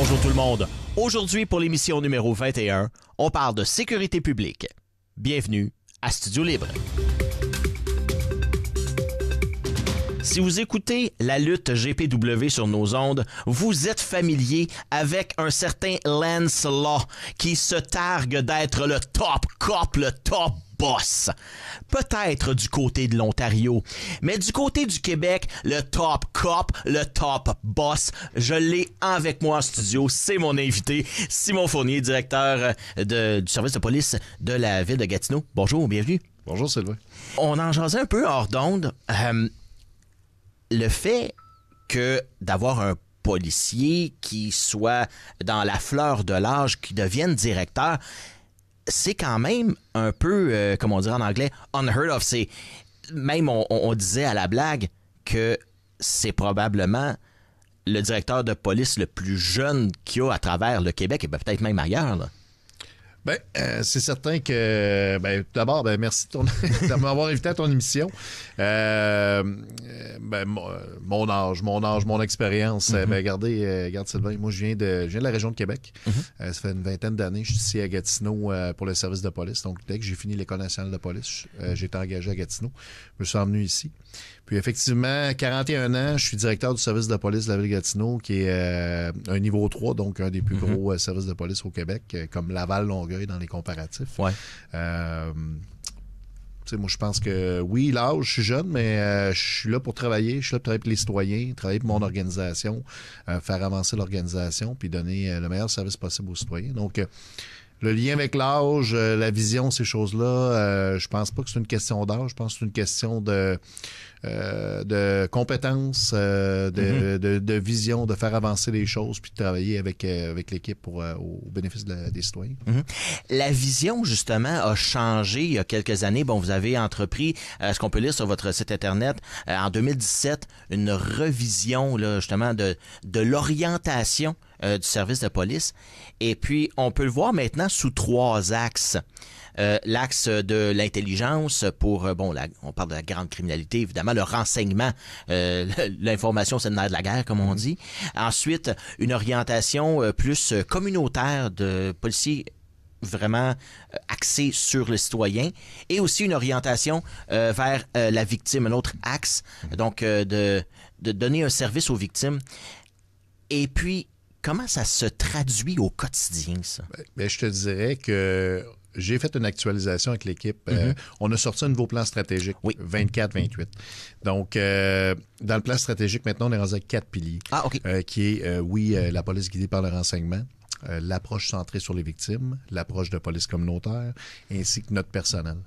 Bonjour tout le monde. Aujourd'hui, pour l'émission numéro 21, on parle de sécurité publique. Bienvenue à Studio Libre. Si vous écoutez la lutte GPW sur nos ondes, vous êtes familier avec un certain Lance Law qui se targue d'être le top cop, le top boss. Peut-être du côté de l'Ontario, mais du côté du Québec, le top cop, le top boss, je l'ai avec moi en studio. C'est mon invité, Simon Fournier, directeur du service de police de la ville de Gatineau. Bonjour, bienvenue. Bonjour Sylvain. On en jasait un peu hors d'onde. Le fait que d'avoir un policier qui soit dans la fleur de l'âge, qui devienne directeur, c'est quand même un peu, comme on dirait en anglais, unheard of. Même on disait à la blague que c'est probablement le directeur de police le plus jeune qu'il y a à travers le Québec et peut-être même ailleurs, là. C'est certain que, d'abord, merci de m'avoir invité à ton émission. Mon âge, mon expérience. Regarde Sylvain, moi je viens de la région de Québec. Ça fait une vingtaine d'années, je suis ici à Gatineau pour le service de police. Donc dès que j'ai fini l'École nationale de police, j'ai été engagé à Gatineau. Je me suis emmené ici. Puis effectivement, 41 ans, je suis directeur du service de police de la ville de Gatineau, qui est un niveau 3, donc un des plus gros services de police au Québec, comme Laval-Longueuil dans les comparatifs. Ouais. Moi, je pense que oui, l'âge, je suis jeune, mais je suis là pour travailler. Je suis là pour travailler pour les citoyens, travailler pour mon organisation, faire avancer l'organisation, puis donner le meilleur service possible aux citoyens. Donc, le lien avec l'âge, la vision, ces choses-là, je pense pas que c'est une question d'âge. Je pense que c'est une question de compétences, de vision, de faire avancer les choses, puis de travailler avec l'équipe au bénéfice des citoyens. La vision, justement, a changé il y a quelques années. Bon, vous avez entrepris, ce qu'on peut lire sur votre site Internet, en 2017, une revision, là, justement, de l'orientation du service de police. Et puis, on peut le voir maintenant sous 3 axes. L'axe de l'intelligence pour, on parle de la grande criminalité, évidemment, le renseignement, l'information, c'est le nerf de la guerre, comme on dit. Ensuite, une orientation plus communautaire de policiers vraiment axée sur le citoyen, et aussi une orientation vers la victime, un autre axe, donc de donner un service aux victimes. Et puis, comment ça se traduit au quotidien, ça? Je te dirais que j'ai fait une actualisation avec l'équipe. On a sorti un nouveau plan stratégique, 24-28. Donc, dans le plan stratégique, maintenant, on est rendu avec 4 piliers. Ah, OK. Qui est, la police guidée par le renseignement, l'approche centrée sur les victimes, l'approche de police communautaire, ainsi que notre personnel.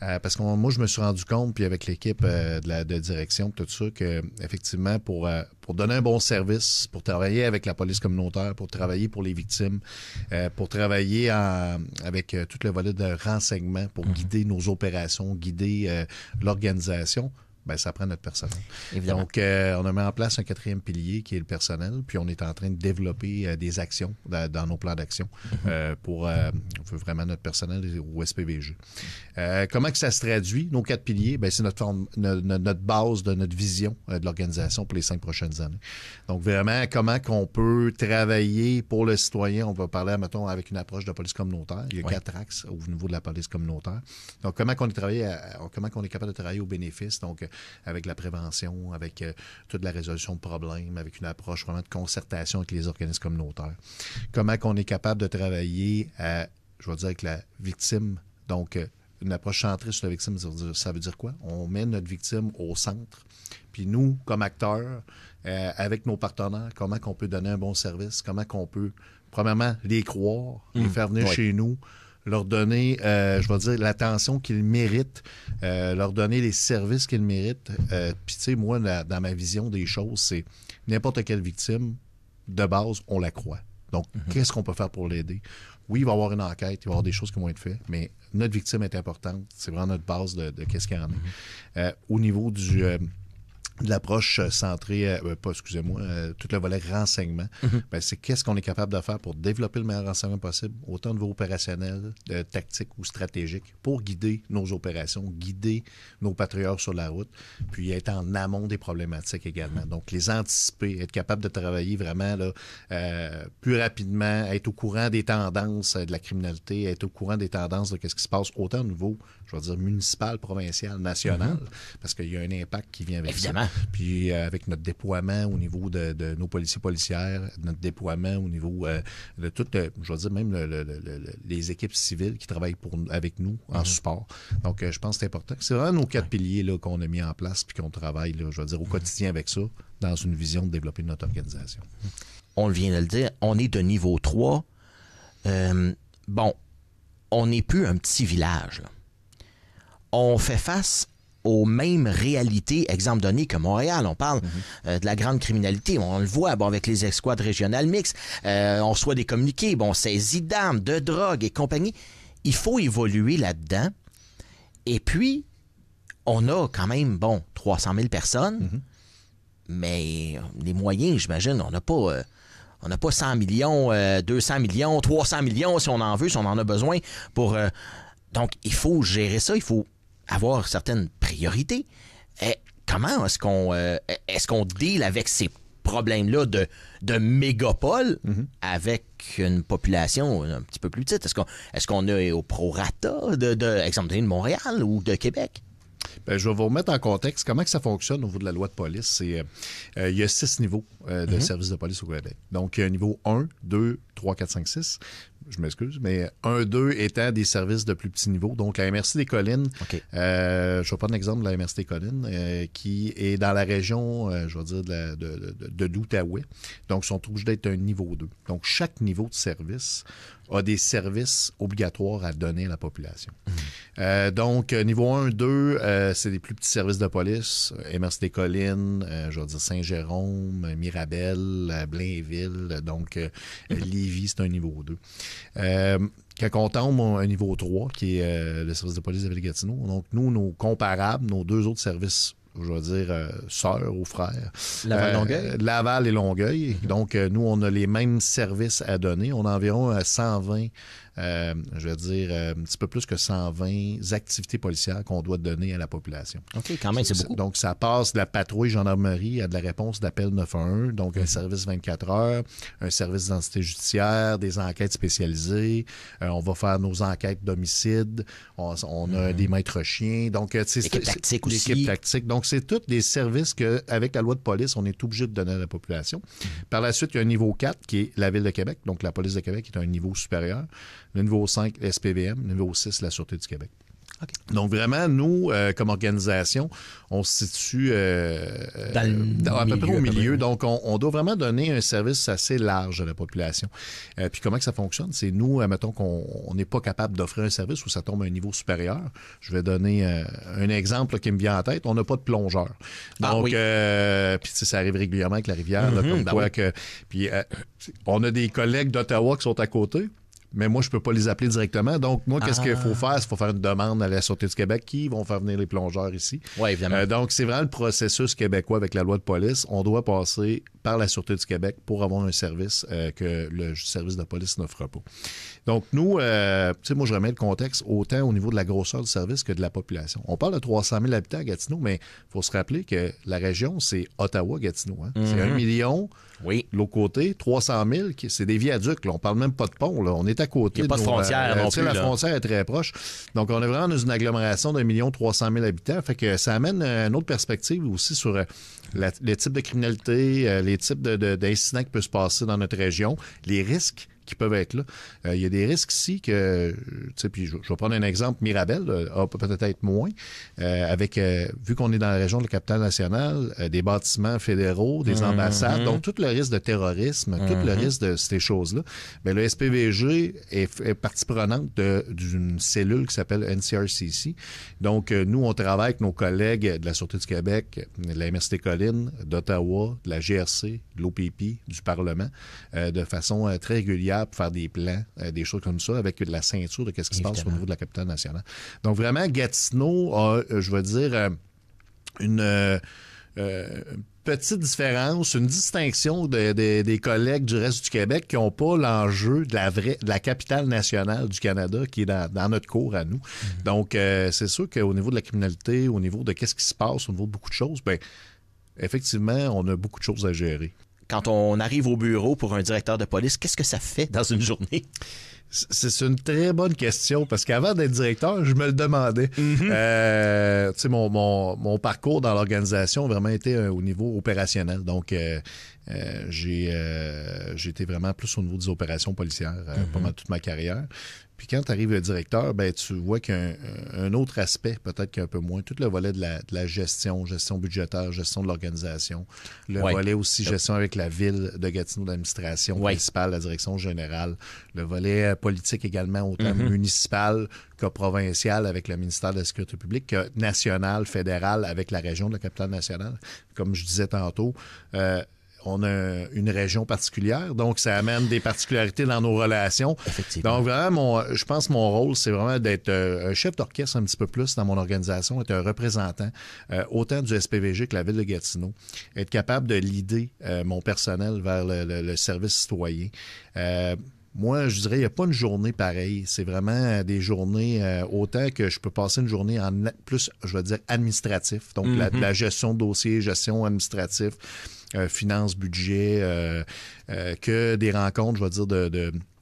Parce que moi, je me suis rendu compte, puis avec l'équipe de direction, tout ça, que effectivement, pour donner un bon service, pour travailler avec la police communautaire, pour travailler pour les victimes, pour travailler avec tout le volet de renseignement, pour guider nos opérations, guider l'organisation, ça prend notre personnel. Évidemment. Donc, on a mis en place un 4e pilier qui est le personnel, puis on est en train de développer des actions dans nos plans d'action pour vraiment notre personnel au SPVG. Comment que ça se traduit, nos 4 piliers? C'est notre base de notre vision de l'organisation pour les 5 prochaines années. Donc, vraiment, comment qu'on peut travailler pour le citoyen? On va parler, mettons, avec une approche de police communautaire. Il y a 4 axes au niveau de la police communautaire. Donc, comment qu'on est capable de travailler au bénéfice? Donc, avec la prévention, avec toute la résolution de problèmes, avec une approche vraiment de concertation avec les organismes communautaires. Comment qu'on est capable de travailler, avec la victime. Donc, une approche centrée sur la victime, ça veut dire quoi? On met notre victime au centre. Puis nous, comme acteurs, avec nos partenaires, comment qu'on peut donner un bon service? Comment qu'on peut, premièrement, les croire, les faire venir chez nous, leur donner, l'attention qu'ils méritent, leur donner les services qu'ils méritent. Puis, tu sais, moi, dans ma vision des choses, c'est n'importe quelle victime, de base, on la croit. Donc, qu'est-ce qu'on peut faire pour l'aider? Oui, il va y avoir une enquête, il va y avoir des choses qui vont être faites, mais notre victime est importante. C'est vraiment notre base de qu'est-ce qu'il y en a. Au niveau de l'approche centrée, tout le volet renseignement, ben, c'est qu'est-ce qu'on est capable de faire pour développer le meilleur renseignement possible, autant au niveau opérationnel, tactique ou stratégique, pour guider nos opérations, guider nos patrouilleurs sur la route, puis être en amont des problématiques également. Donc, les anticiper, être capable de travailler vraiment là, plus rapidement, être au courant des tendances de la criminalité, être au courant des tendances de ce qui se passe autant au niveau, je vais dire, municipal, provincial, national, parce qu'il y a un impact qui vient avec Évidemment. ça. Puis avec notre déploiement au niveau de nos policiers policières, notre déploiement au niveau de toutes, je vais dire même les équipes civiles qui travaillent avec nous en support. Donc, je pense que c'est important. C'est vraiment nos 4 piliers là, qu'on a mis en place puis qu'on travaille, là, je vais dire, au quotidien avec ça, dans une vision de développer notre organisation. On vient de le dire, on est de niveau 3. Bon, on n'est plus un petit village, là. On fait face aux mêmes réalités, exemple donné, que Montréal. On parle de la grande criminalité. On le voit avec les escouades régionales mixtes. On reçoit des communiqués, on saisit d'armes, de drogue et compagnie. Il faut évoluer là-dedans. Et puis, on a quand même, 300 000 personnes, mais les moyens, j'imagine, on n'a pas 100 millions, 200 millions, 300 millions si on en veut, si on en a besoin pour... donc, il faut gérer ça, il faut avoir certaines priorités. Comment est-ce qu'on deal avec ces problèmes-là de mégapole avec une population un petit peu plus petite? Est-ce qu'on est au prorata exemple de Montréal ou de Québec? Bien, je vais vous remettre en contexte comment que ça fonctionne au niveau de la loi de police. Il y a 6 niveaux de services de police au Québec. Donc, il y a un niveau 1, 2, 3, 4, 5, 6. Je m'excuse, mais 1, 2 étant des services de plus petit niveau. Donc, la MRC des Collines, je vais prendre l'exemple de la MRC des Collines, qui est dans la région, je vais dire, de l'Outaouais. Donc, ils sont obligés d'être un niveau 2. Donc, chaque niveau de service a des services obligatoires à donner à la population. Donc, niveau 1, 2, c'est des plus petits services de police. MRC des Collines, je vais dire Saint-Jérôme, Mirabel, Blainville. Donc, Lévis, c'est un niveau 2. Quand on tombe à un niveau 3, qui est le service de police de Ville-Gatineau, donc nous, nos comparables, nos 2 autres services, je vais dire sœurs ou frères. Laval-Longueuil? Laval et Longueuil. Donc, nous, on a les mêmes services à donner. On a environ 120, je vais dire, un petit peu plus que 120 activités policières qu'on doit donner à la population. OK, quand même, c'est beaucoup. Donc, ça passe de la patrouille gendarmerie à de la réponse d'appel 911, donc un service 24 heures, un service d'identité judiciaire, des enquêtes spécialisées. On va faire nos enquêtes d'homicide. On a des maîtres chiens. Donc, l'équipe tactique aussi. L'équipe tactique. Donc, c'est tous des services qu'avec la loi de police, on est obligé de donner à la population. Par la suite, il y a un niveau 4 qui est la Ville de Québec. Donc, la police de Québec est un niveau supérieur. Le niveau 5, SPVM. Le niveau 6, la Sûreté du Québec. Okay. Donc, vraiment, nous, comme organisation, on se situe à peu près au milieu. Donc, on doit vraiment donner un service assez large à la population. Puis, comment que ça fonctionne? C'est nous, admettons qu'on n'est pas capable d'offrir un service où ça tombe à un niveau supérieur. Je vais donner un exemple là, qui me vient en tête. On n'a pas de plongeur. Donc, puis ça arrive régulièrement avec la rivière. Là, comme quoi que... Puis, on a des collègues d'Ottawa qui sont à côté. Mais moi, je peux pas les appeler directement. Donc, moi, qu'est-ce qu'il faut faire? Il faut faire une demande à la Sûreté du Québec qui vont faire venir les plongeurs ici. Oui, évidemment. Donc, c'est vraiment le processus québécois avec la loi de police. On doit passer par la Sûreté du Québec pour avoir un service que le service de police n'offre pas. Donc, nous, tu sais, moi, je remets le contexte autant au niveau de la grosseur du service que de la population. On parle de 300 000 habitants à Gatineau, mais il faut se rappeler que la région, c'est Ottawa-Gatineau. Hein? C'est 1 million. Oui. De l'autre côté, 300 000, c'est des viaducs. Là. On parle même pas de pont. Là. On est à côté. Il n'y a pas de frontière non plus. La frontière est très proche. Donc, on est vraiment dans une agglomération d'1 million 300 000 habitants. Fait que ça amène une autre perspective aussi sur les types de criminalité, les types d'incidents qui peuvent se passer dans notre région, les risques qui peuvent être là. Il y a des risques ici que, tu sais, puis je vais prendre un exemple, Mirabel peut-être moins, avec, vu qu'on est dans la région de la capitale nationale, des bâtiments fédéraux, des ambassades, donc tout le risque de terrorisme, tout le risque de ces choses-là, bien, le SPVG est partie prenante d'une cellule qui s'appelle NCRCC. Donc, nous, on travaille avec nos collègues de la Sûreté du Québec, de la MRC des Collines, d'Ottawa, de la GRC, de l'OPP, du Parlement, de façon très régulière pour faire des plans, des choses comme ça, avec la ceinture de ce qui se passe au niveau de la capitale nationale. Donc, vraiment, Gatineau a, je veux dire, petite différence, une distinction des collègues du reste du Québec qui n'ont pas l'enjeu de la capitale nationale du Canada qui est dans notre cour à nous. Donc, c'est sûr qu'au niveau de la criminalité, au niveau de qu'est-ce qui se passe, au niveau de beaucoup de choses, bien, effectivement, on a beaucoup de choses à gérer. Quand on arrive au bureau pour un directeur de police, qu'est-ce que ça fait dans une journée? C'est une très bonne question parce qu'avant d'être directeur, je me le demandais. Tu sais, mon parcours dans l'organisation a vraiment été au niveau opérationnel. Donc, j'ai été vraiment plus au niveau des opérations policières pendant toute ma carrière. Puis quand tu arrives directeur, ben tu vois qu'il y a un autre aspect, peut-être qu'un peu moins, tout le volet de la gestion budgétaire, gestion de l'organisation, le volet aussi gestion avec la ville de Gatineau, l'administration municipale, la direction générale, le volet politique également, autant municipal que provincial avec le ministère de la Sécurité publique, que national, fédéral avec la région de la capitale nationale. Comme je disais tantôt, on a une région particulière, donc ça amène des particularités dans nos relations. Effectivement. Donc vraiment, je pense que mon rôle, c'est vraiment d'être un chef d'orchestre un petit peu plus dans mon organisation, être un représentant autant du SPVG que la Ville de Gatineau, être capable de leader mon personnel vers le service citoyen. Moi, je dirais, il n'y a pas une journée pareille. C'est vraiment des journées, autant que je peux passer une journée en plus, je vais dire, administratif. Donc, la gestion de dossier, gestion administrative, finances, budget, que des rencontres, je vais dire,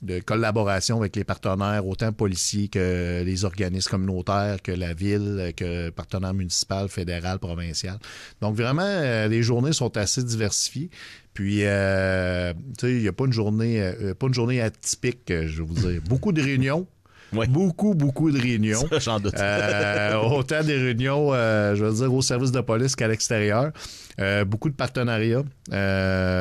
de collaboration avec les partenaires, autant policiers que les organismes communautaires, que la ville, que partenaires municipaux, fédéral, provincial. Donc, vraiment, les journées sont assez diversifiées. Puis, tu sais, il n'y a pas une journée atypique, je vais vous dire. Beaucoup de réunions. Oui. Beaucoup de réunions. Ça, j'en doute. Autant des réunions, je veux dire, au service de police qu'à l'extérieur. Beaucoup de partenariats,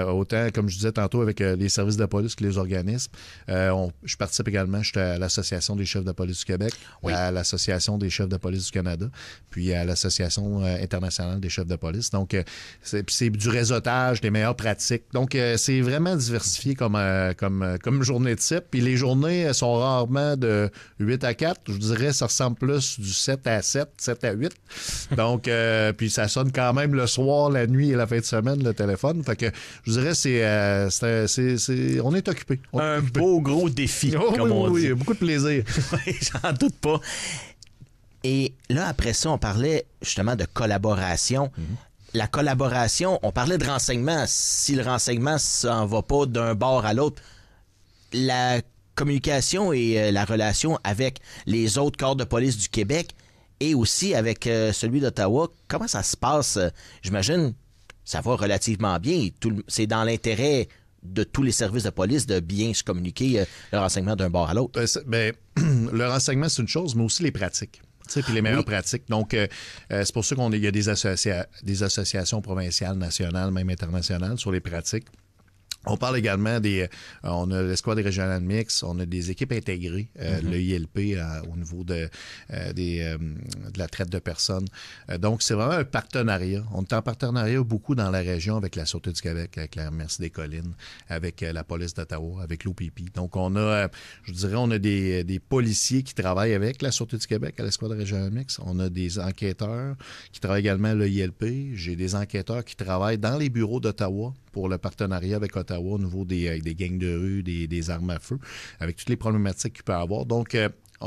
autant, comme je disais tantôt, avec les services de police que les organismes. Je participe également, je suis à l'Association des chefs de police du Québec, à l'Association des chefs de police du Canada, puis à l'Association internationale des chefs de police. Donc, c'est du réseautage, des meilleures pratiques. Donc, c'est vraiment diversifié comme journée de type. Puis les journées sont rarement de 8 à 4. Je dirais ça ressemble plus du 7 à 7, 7 à 8. Donc, puis ça sonne quand même le soir, la nuit et la fin de semaine, le téléphone. Fait que je dirais on est occupé. Beau gros défi, comme on dit. Oui, beaucoup de plaisir. Oui, j'en doute pas. Et là, après ça, on parlait justement de collaboration. La collaboration, on parlait de renseignement. Si le renseignement s'en va pas d'un bord à l'autre, la communication et la relation avec les autres corps de police du Québec et aussi avec celui d'Ottawa, comment ça se passe? J'imagine ça va relativement bien. C'est dans l'intérêt de tous les services de police de bien se communiquer le renseignement d'un bord à l'autre. Le renseignement, c'est une chose, mais aussi les pratiques. Puis les meilleures pratiques. Donc, c'est pour ça qu'il y a des associations provinciales, nationales, même internationales sur les pratiques. On parle également on a l'escouade régionale mixte, on a des équipes intégrées, le ILP au niveau de la traite de personnes. Donc, c'est vraiment un partenariat. On est en partenariat beaucoup dans la région avec la Sûreté du Québec, avec la MRC des Collines, avec la police d'Ottawa, avec l'OPP. Donc, on a des policiers qui travaillent avec la Sûreté du Québec à l'escouade régionale mixte. On a des enquêteurs qui travaillent également à l'ILP. J'ai des enquêteurs qui travaillent dans les bureaux d'Ottawa pour le partenariat avec Ottawa au niveau des gangs de rue, des armes à feu, avec toutes les problématiques qu'il peut y avoir. Donc,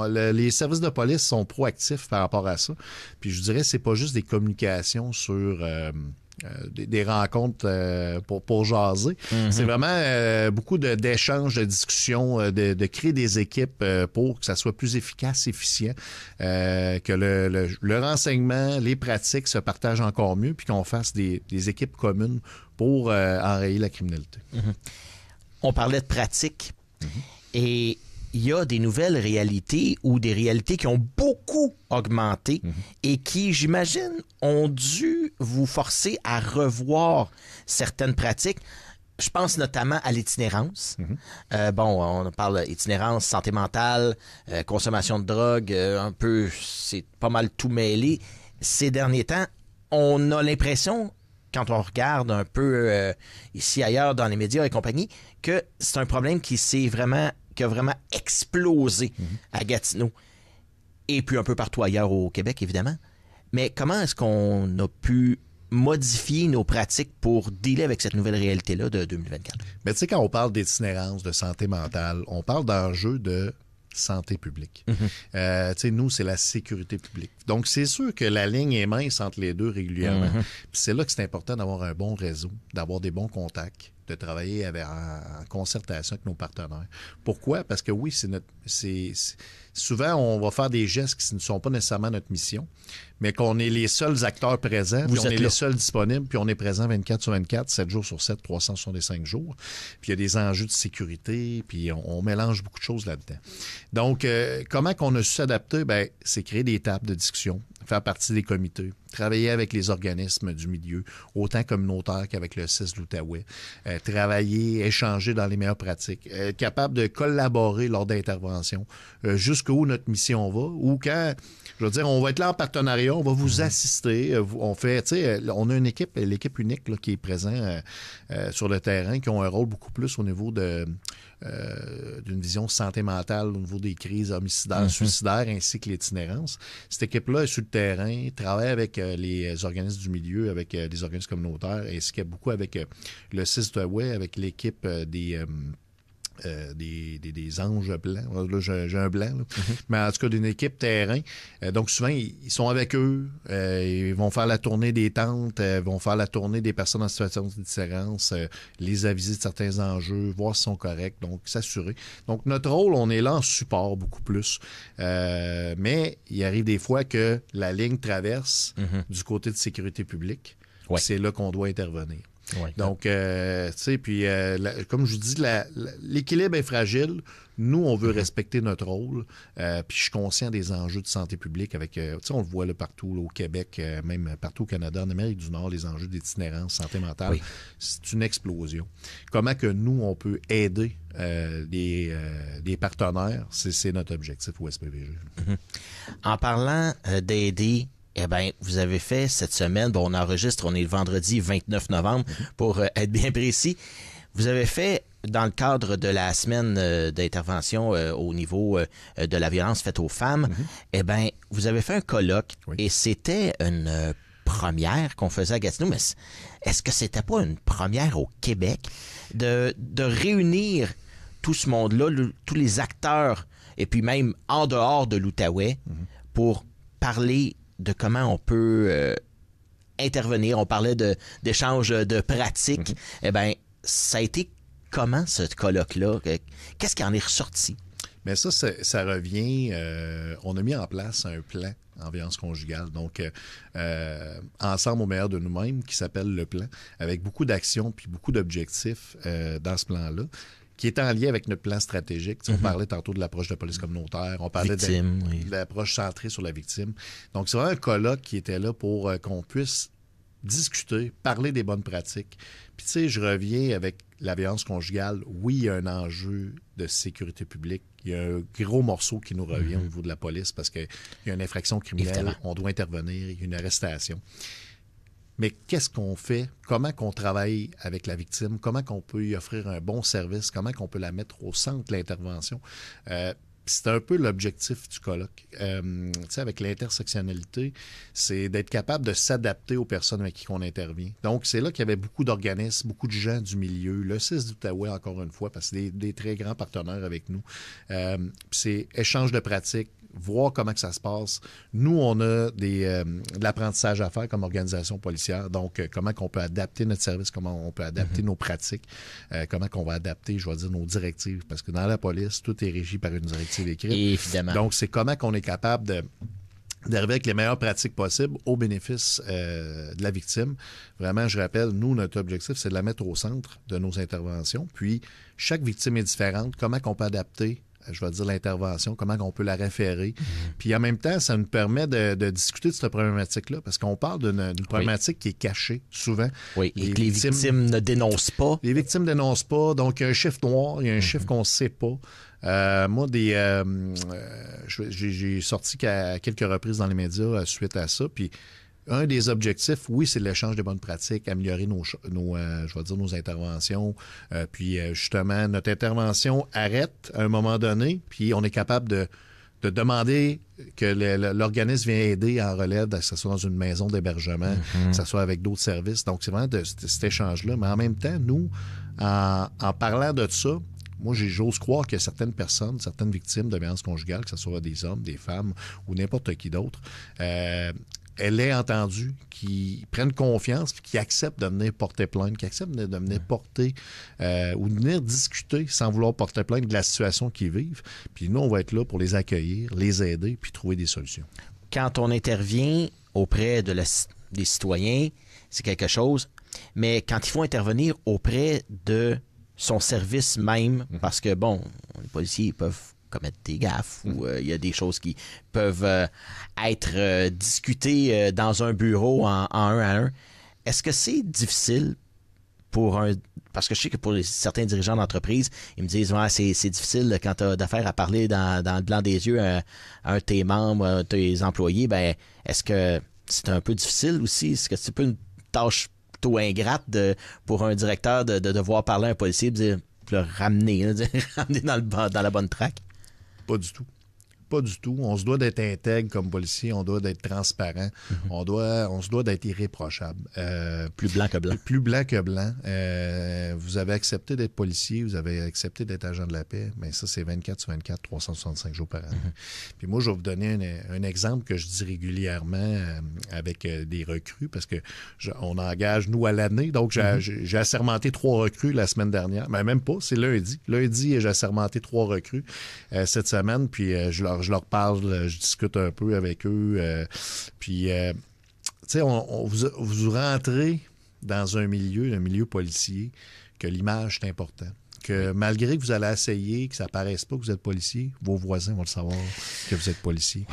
les services de police sont proactifs par rapport à ça. Puis je dirais, c'est pas juste des communications sur des rencontres pour jaser. C'est vraiment beaucoup d'échanges, de discussions, de créer des équipes pour que ça soit plus efficace, efficient, que le renseignement, les pratiques se partagent encore mieux, puis qu'on fasse des équipes communes pour enrayer la criminalité. On parlait de pratiques et il y a des nouvelles réalités ou des réalités qui ont beaucoup augmenté et qui, j'imagine, ont dû vous forcer à revoir certaines pratiques. Je pense notamment à l'itinérance. On parle d'itinérance, santé mentale, consommation de drogue, un peu, c'est pas mal tout mêlé. Ces derniers temps, on a l'impression, quand on regarde un peu ici, ailleurs, dans les médias et compagnie, que c'est un problème qui a vraiment explosé à Gatineau. Et puis un peu partout ailleurs au Québec, évidemment. Mais comment est-ce qu'on a pu modifier nos pratiques pour dealer avec cette nouvelle réalité-là de 2024? Mais tu sais, quand on parle d'itinérance, de santé mentale, on parle d'enjeux de santé publique. Tu sais, nous, c'est la sécurité publique. Donc, c'est sûr que la ligne est mince entre les deux régulièrement. Puis c'est là que c'est important d'avoir un bon réseau, d'avoir des bons contacts, de travailler en concertation avec nos partenaires. Pourquoi? Parce que oui, souvent, on va faire des gestes qui ne sont pas nécessairement notre mission, mais qu'on est les seuls acteurs présents, puis on est les seuls disponibles, puis on est présent 24 sur 24, 7 jours sur 7, 365 jours. Puis il y a des enjeux de sécurité, puis on mélange beaucoup de choses là-dedans. Donc, comment qu'on a su s'adapter? Ben, c'est créer des tables de discussion, faire partie des comités, travailler avec les organismes du milieu, autant communautaires qu'avec le CIS de l'Outaouais, travailler, échanger dans les meilleures pratiques, être capable de collaborer lors d'interventions, jusqu'où notre mission va, ou quand, je veux dire, on va être là en partenariat, on va vous assister, on fait, tu sais, on a une équipe, l'équipe unique là, qui est présente sur le terrain, qui ont un rôle beaucoup plus au niveau d'une vision santé mentale, au niveau des crises homicidaires, suicidaires, ainsi que l'itinérance. Cette équipe-là est sur le terrain, travaille avec les organismes du milieu, avec les organismes communautaires, ainsi que beaucoup avec le CIS d'Outaouais, avec l'équipe des anges blancs. Là, j'ai un blanc. Là. Mais en tout cas, d'une équipe terrain. Donc, souvent, ils sont avec eux. Ils vont faire la tournée des tentes, vont faire la tournée des personnes en situation de différence, les aviser de certains enjeux, voir s'ils sont corrects, donc s'assurer. Donc, notre rôle, on est là en support beaucoup plus. Mais il arrive des fois que la ligne traverse du côté de sécurité publique. Ouais. C'est là qu'on doit intervenir. Ouais. Donc, tu sais, puis comme je vous dis, l'équilibre est fragile. Nous, on veut respecter notre rôle. Puis je suis conscient des enjeux de santé publique avec, tu sais, on le voit là, partout, là, au Québec, même partout au Canada, en Amérique du Nord, les enjeux d'itinérance, santé mentale, c'est une explosion. Comment que nous, on peut aider des partenaires, c'est notre objectif au SPVG. En parlant d'aider, eh bien, vous avez fait cette semaine, bon, on enregistre, on est le vendredi 29 novembre, pour être bien précis. Vous avez fait, dans le cadre de la semaine d'intervention au niveau de la violence faite aux femmes, eh bien, vous avez fait un colloque et c'était une première qu'on faisait à Gatineau, mais est-ce que c'était pas une première au Québec de réunir tout ce monde-là, tous les acteurs, et puis même en dehors de l'Outaouais, pour parler de comment on peut intervenir. On parlait d'échange de pratiques. Eh bien, ça a été comment ce colloque-là? Qu'est-ce qui en est ressorti? Bien, ça revient... on a mis en place un plan en violence conjugale. Donc, ensemble au meilleur de nous-mêmes, qui s'appelle le plan, avec beaucoup d'actions puis beaucoup d'objectifs dans ce plan-là, qui est en lien avec notre plan stratégique. On parlait tantôt de l'approche de la police communautaire, on parlait de l'approche centrée sur la victime. Donc, c'est vraiment un colloque qui était là pour qu'on puisse discuter, parler des bonnes pratiques. Puis, tu sais, je reviens avec la violence conjugale. Oui, il y a un enjeu de sécurité publique. Il y a un gros morceau qui nous revient au niveau de la police parce qu'il y a une infraction criminelle, évidemment. On doit intervenir, il y a une arrestation. Mais qu'est-ce qu'on fait? Comment qu'on travaille avec la victime? Comment qu'on peut y offrir un bon service? Comment qu'on peut la mettre au centre de l'intervention? C'est un peu l'objectif du colloque. Tu sais, avec l'intersectionnalité, c'est d'être capable de s'adapter aux personnes avec qui on intervient. Donc, c'est là qu'il y avait beaucoup d'organismes, beaucoup de gens du milieu. Le CIS d'Outaouais, encore une fois, parce que c'est des très grands partenaires avec nous. C'est échange de pratiques, voir comment que ça se passe. Nous, on a de l'apprentissage à faire comme organisation policière. Donc, comment qu'on peut adapter notre service, comment on peut adapter nos pratiques, comment qu'on va adapter, je vais dire, nos directives. Parce que dans la police, tout est régi par une directive écrite. Évidemment. Donc, c'est comment qu'on est capable d'arriver avec les meilleures pratiques possibles au bénéfice de la victime. Vraiment, je rappelle, nous, notre objectif, c'est de la mettre au centre de nos interventions. Puis, chaque victime est différente. Comment qu'on peut adapter, je vais dire, l'intervention, comment on peut la référer. Puis en même temps, ça nous permet de discuter de cette problématique-là, parce qu'on parle d'une problématique qui est cachée souvent. Oui, et que les victimes ne dénoncent pas. Les victimes ne dénoncent pas, donc il y a un chiffre noir, il y a un chiffre qu'on ne sait pas. Moi, j'ai sorti à quelques reprises dans les médias suite à ça, puis un des objectifs, oui, c'est l'échange de bonnes pratiques, améliorer nos interventions. Puis justement, notre intervention arrête à un moment donné, puis on est capable de demander que l'organisme vienne aider en relève, que ce soit dans une maison d'hébergement, que ce soit avec d'autres services. Donc, c'est vraiment cet échange-là. Mais en même temps, nous, en parlant de ça, moi, j'ose croire que certaines personnes, certaines victimes de violences conjugales, que ce soit des hommes, des femmes ou n'importe qui d'autre, elle est entendue, qui prennent confiance, qui acceptent de venir porter plainte, qui acceptent de venir porter ou de venir discuter sans vouloir porter plainte de la situation qu'ils vivent. Puis nous, on va être là pour les accueillir, les aider, puis trouver des solutions. Quand on intervient auprès des citoyens, c'est quelque chose, mais quand il faut intervenir auprès de son service même, parce que, bon, les policiers peuvent commettre des gaffes ou il y a des choses qui peuvent être discutées dans un bureau en un à un. Est-ce que c'est difficile parce que je sais que pour certains dirigeants d'entreprise, ils me disent ouais, c'est difficile quand tu as d'affaires à parler dans le blanc des yeux à un de tes membres, à tes employés. Ben, est-ce que c'est un peu difficile aussi? Est-ce que c'est un peu une tâche plutôt ingrate pour un directeur de devoir parler à un policier et de le ramener dans la bonne traque? Pas du tout. Pas du tout. On se doit d'être intègre comme policier, on doit d'être transparent, on se doit d'être irréprochable. Plus blanc que blanc. Plus blanc que blanc. Vous avez accepté d'être policier, vous avez accepté d'être agent de la paix, mais ça, c'est 24/24, 365 jours par an. Puis moi, je vais vous donner un exemple que je dis régulièrement avec des recrues, parce que on engage, nous, à l'année. Donc, j'ai assermenté 3 recrues la semaine dernière. Mais même pas, c'est lundi. Lundi, j'ai assermenté 3 recrues cette semaine, puis je leur parle, je discute un peu avec eux. Puis, tu sais, vous rentrez dans un milieu policier, que l'image est importante. Que malgré que vous allez essayer, que ça ne paraisse pas que vous êtes policier, vos voisins vont le savoir que vous êtes policier.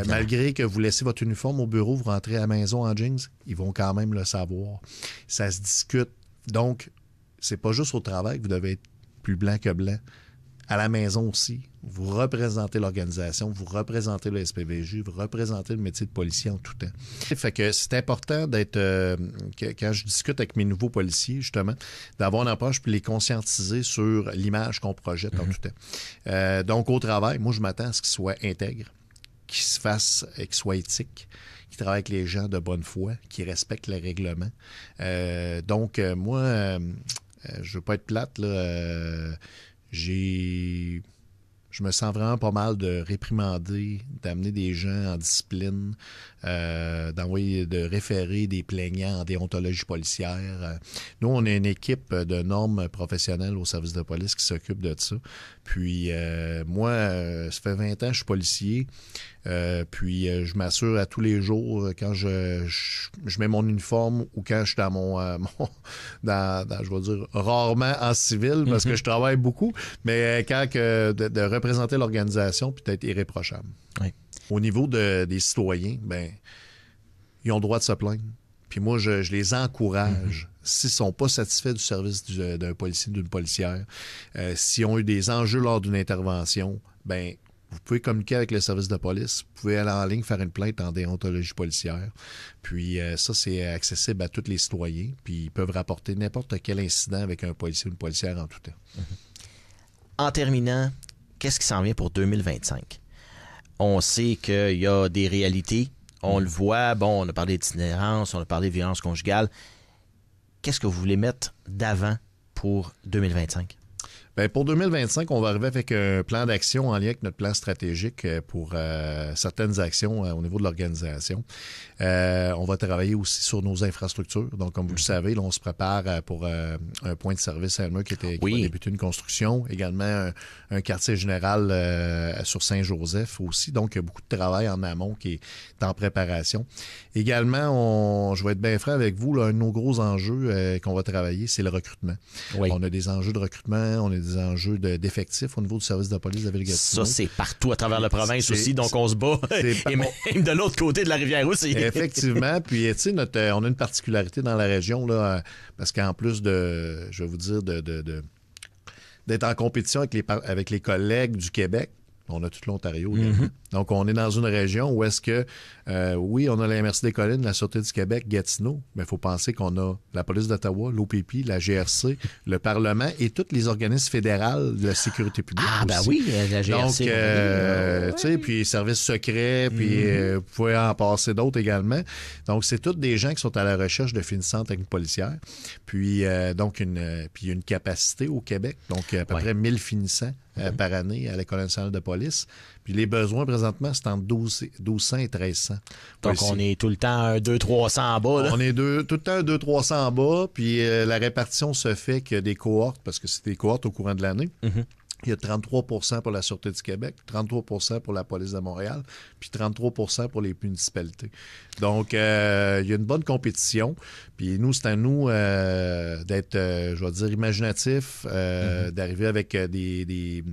Malgré que vous laissez votre uniforme au bureau, vous rentrez à la maison en jeans, ils vont quand même le savoir. Ça se discute. Donc, c'est pas juste au travail que vous devez être plus blanc que blanc. À la maison aussi, vous représentez l'organisation, vous représentez le SPVJ, vous représentez le métier de policier en tout temps. Fait que c'est important d'être, quand je discute avec mes nouveaux policiers, justement, d'avoir une approche puis les conscientiser sur l'image qu'on projette en tout temps. Donc, au travail, moi, je m'attends à ce qu'ils soient intègres, qu'ils se fassent, qu'ils soient éthiques, qui travaillent avec les gens de bonne foi, qui respectent les règlements. Donc, moi, je veux pas être plate, là. Je me sens vraiment pas mal de réprimander, d'amener des gens en discipline, de référer des plaignants en déontologie policière. Nous, on a une équipe de normes professionnelles au service de police qui s'occupe de ça. Puis moi, ça fait 20 ans que je suis policier. Puis je m'assure à tous les jours quand je mets mon uniforme ou quand je suis dans je vais dire rarement en civil parce que je travaille beaucoup, mais quand de représenter l'organisation puis d'être irréprochable. Oui. Au niveau des citoyens, ben ils ont le droit de se plaindre. Puis moi, je les encourage. S'ils ne sont pas satisfaits du service d'un policier, d'une policière, s'ils ont eu des enjeux lors d'une intervention, ben vous pouvez communiquer avec le service de police. Vous pouvez aller en ligne faire une plainte en déontologie policière. Puis ça, c'est accessible à tous les citoyens. Puis ils peuvent rapporter n'importe quel incident avec un policier ou une policière en tout temps. En terminant, qu'est-ce qui s'en vient pour 2025? On sait qu'il y a des réalités. On le voit. Bon, on a parlé d'itinérance, on a parlé de violence conjugale. Qu'est-ce que vous voulez mettre d'avant pour 2025? Bien, pour 2025, on va arriver avec un plan d'action en lien avec notre plan stratégique pour certaines actions au niveau de l'organisation. On va travailler aussi sur nos infrastructures. Donc, comme vous le savez, là, on se prépare pour un point de service à Elmer qui va débuter une construction. Également, un quartier général sur Saint-Joseph aussi. Donc, il y a beaucoup de travail en amont qui est en préparation. Également, je vais être bien franc avec vous, là, un de nos gros enjeux qu'on va travailler, c'est le recrutement. Oui. On a des enjeux de recrutement, on a des enjeux d'effectifs au niveau du service de police de Ville-Gatineau. Ça, c'est partout à travers la province aussi, donc on se bat. Et même de l'autre côté de la rivière aussi. Effectivement. Puis, tu sais, on a une particularité dans la région, là, parce qu'en plus je vais vous dire, d'être en compétition avec les collègues du Québec, On a tout l'Ontario également. Donc, on est dans une région où est-ce que, oui, on a la MRC des Collines, la Sûreté du Québec, Gatineau, mais il faut penser qu'on a la Police d'Ottawa, l'OPP, la GRC, le Parlement et tous les organismes fédéraux de la sécurité publique aussi. Ben oui, la GRC. Donc, tu sais, puis services secrets, puis vous pouvez en passer d'autres également. Donc, c'est tous des gens qui sont à la recherche de finissantes techniques policières. Puis, donc, puis une capacité au Québec, donc à peu près 1000 finissants par année à l'École nationale de police. Puis les besoins, présentement, c'est entre 1200 et 1300. Donc, on est tout le temps un 200-300 en bas. Là. On est tout le temps un 200-300 en bas. Puis la répartition se fait qu'il y a des cohortes, parce que c'est des cohortes au courant de l'année. Il y a 33 pour la Sûreté du Québec, 33 pour la Police de Montréal, puis 33 pour les municipalités. Donc, il y a une bonne compétition. Puis nous, c'est à nous d'être, je vais dire, imaginatifs, d'arriver avec des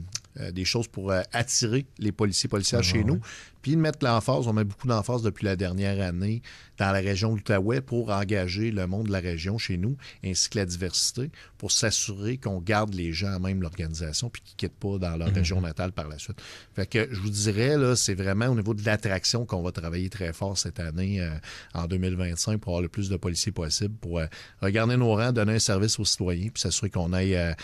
choses pour attirer les policiers-policières chez nous. Puis de mettre l'emphase, on met beaucoup d'emphase depuis la dernière année dans la région de l'Outaouais pour engager le monde de la région chez nous, ainsi que la diversité, pour s'assurer qu'on garde les gens à même l'organisation puis qu'ils ne quittent pas dans leur région natale par la suite. Fait que je vous dirais, là, c'est vraiment au niveau de l'attraction qu'on va travailler très fort cette année, en 2025, pour avoir le plus de policiers possible, pour regarder nos rangs, donner un service aux citoyens, puis s'assurer qu'on ait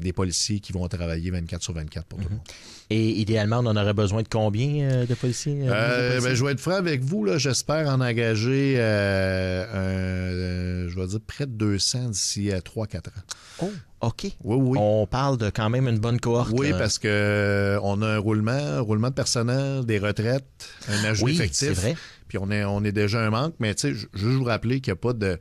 des policiers qui vont travailler 24 sur 24 pour tout le monde. Et idéalement, on en aurait besoin de combien de policiers? Je vais être franc avec vous. Là, j'espère en engager, je vais dire, près de 200 d'ici 3-4 ans. Oh, OK. Oui. On parle de quand même une bonne cohorte. Oui, parce que on a un roulement de personnel, des retraites, un ajout effectif. C'est vrai. Puis on est déjà un manque. Mais tu sais, je veux vous rappeler qu'il n'y a pas de...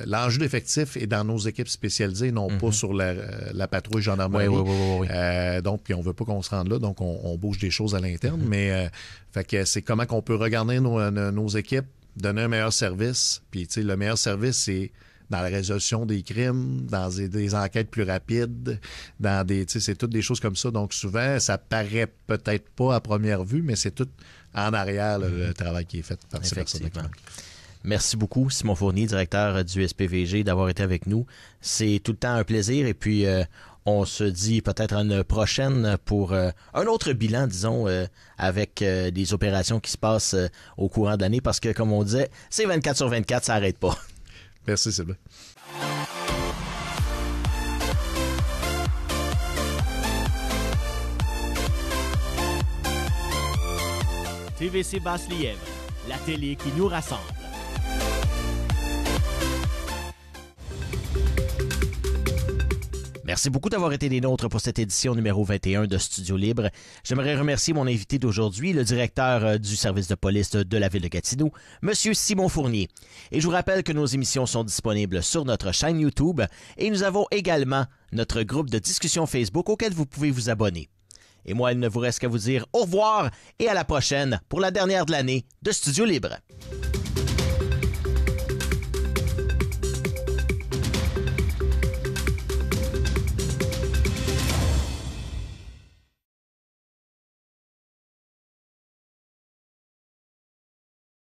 l'enjeu d'effectif est dans nos équipes spécialisées, non pas sur la patrouille gendarmerie. Oui. Donc, puis on veut pas qu'on se rende là, donc on bouge des choses à l'interne. Mais fait que c'est comment qu'on peut regarder nos équipes, donner un meilleur service. Puis, tu sais, le meilleur service, c'est dans la résolution des crimes, dans des enquêtes plus rapides, dans des, tu sais, c'est toutes des choses comme ça. Donc, souvent, ça paraît peut-être pas à première vue, mais c'est tout en arrière, le travail qui est fait par ces personnes. Merci beaucoup, Simon Fournier, directeur du SPVG, d'avoir été avec nous. C'est tout le temps un plaisir et puis on se dit peut-être à une prochaine pour un autre bilan, disons, avec des opérations qui se passent au courant de l'année parce que, comme on disait, c'est 24 sur 24, ça n'arrête pas. Merci, Sylvain. TVC Basse-Lièvre, la télé qui nous rassemble. Merci beaucoup d'avoir été des nôtres pour cette édition numéro 21 de Studio Libre. J'aimerais remercier mon invité d'aujourd'hui, le directeur du service de police de la ville de Gatineau, M. Simon Fournier. Et je vous rappelle que nos émissions sont disponibles sur notre chaîne YouTube et nous avons également notre groupe de discussion Facebook auquel vous pouvez vous abonner. Et moi, il ne vous reste qu'à vous dire au revoir et à la prochaine pour la dernière de l'année de Studio Libre.